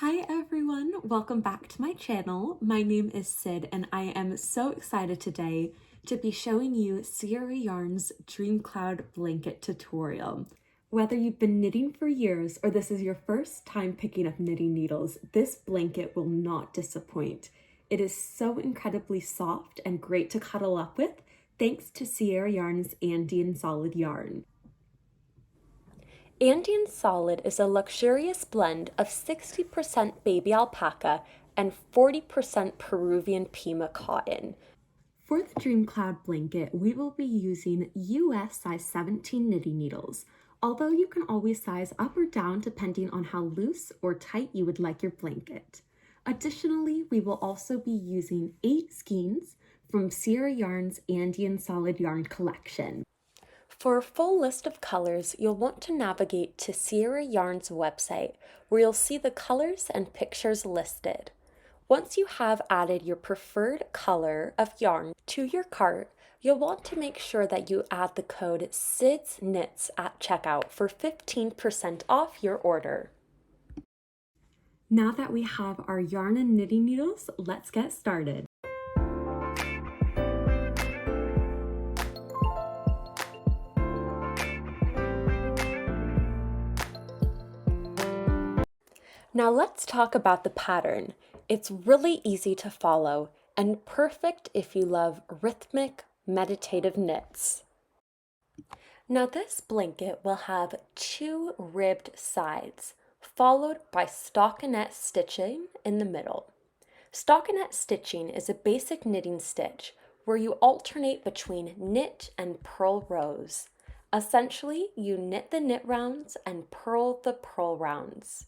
Hi everyone, welcome back to my channel. My name is Sid and I am so excited today to be showing you Sierra Yarns Dreamcloud Blanket tutorial. Whether you've been knitting for years or this is your first time picking up knitting needles, this blanket will not disappoint. It is so incredibly soft and great to cuddle up with thanks to Sierra Yarns Andean Solid yarn. Andean Solid is a luxurious blend of 60% baby alpaca and 40% Peruvian Pima cotton. For the Dreamcloud blanket, we will be using US size 17 knitting needles, although you can always size up or down depending on how loose or tight you would like your blanket. Additionally, we will also be using 8 skeins from Sierra Yarns Andean Solid yarn collection. For a full list of colors, you'll want to navigate to Sierra Yarns website, where you'll see the colors and pictures listed. Once you have added your preferred color of yarn to your cart, you'll want to make sure that you add the code SIDSKNITS at checkout for 15% off your order. Now that we have our yarn and knitting needles, let's get started. Now let's talk about the pattern. It's really easy to follow and perfect if you love rhythmic, meditative knits. Now this blanket will have 2 ribbed sides, followed by stockinette stitching in the middle. Stockinette stitching is a basic knitting stitch where you alternate between knit and purl rows. Essentially, you knit the knit rounds and purl the purl rounds.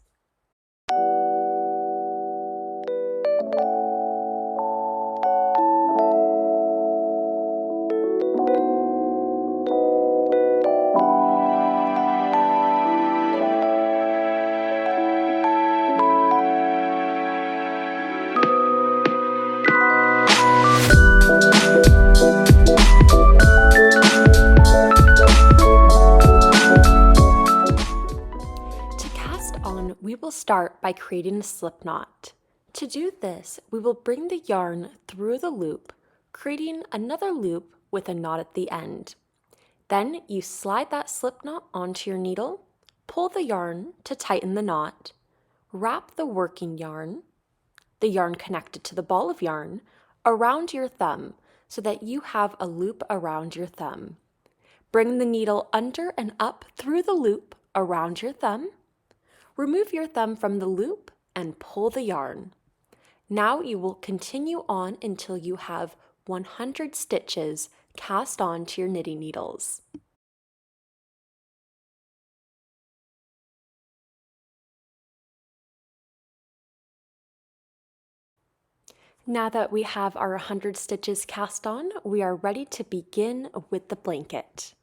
We will start by creating a slip knot. To do this, we will bring the yarn through the loop, creating another loop with a knot at the end. Then you slide that slip knot onto your needle, pull the yarn to tighten the knot, wrap the working yarn, the yarn connected to the ball of yarn, around your thumb so that you have a loop around your thumb. Bring the needle under and up through the loop around your thumb. Remove your thumb from the loop and pull the yarn. Now you will continue on until you have 100 stitches cast on to your knitting needles. Now that we have our 100 stitches cast on, we are ready to begin with the blanket.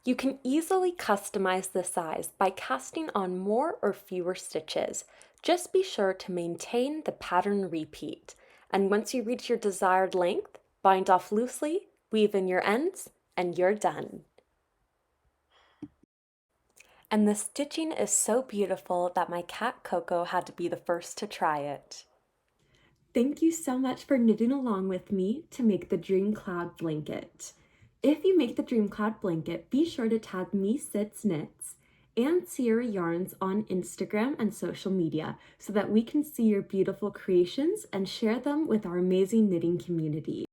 You can easily customize the size by casting on more or fewer stitches. Just be sure to maintain the pattern repeat. And once you reach your desired length, bind off loosely, weave in your ends, and you're done. And the stitching is so beautiful that my cat Coco had to be the first to try it. Thank you so much for knitting along with me to make the Dreamcloud Blanket. If you make the Dreamcloud Blanket, be sure to tag me, Sits Knits, and Sierra Yarns on Instagram and social media so that we can see your beautiful creations and share them with our amazing knitting community.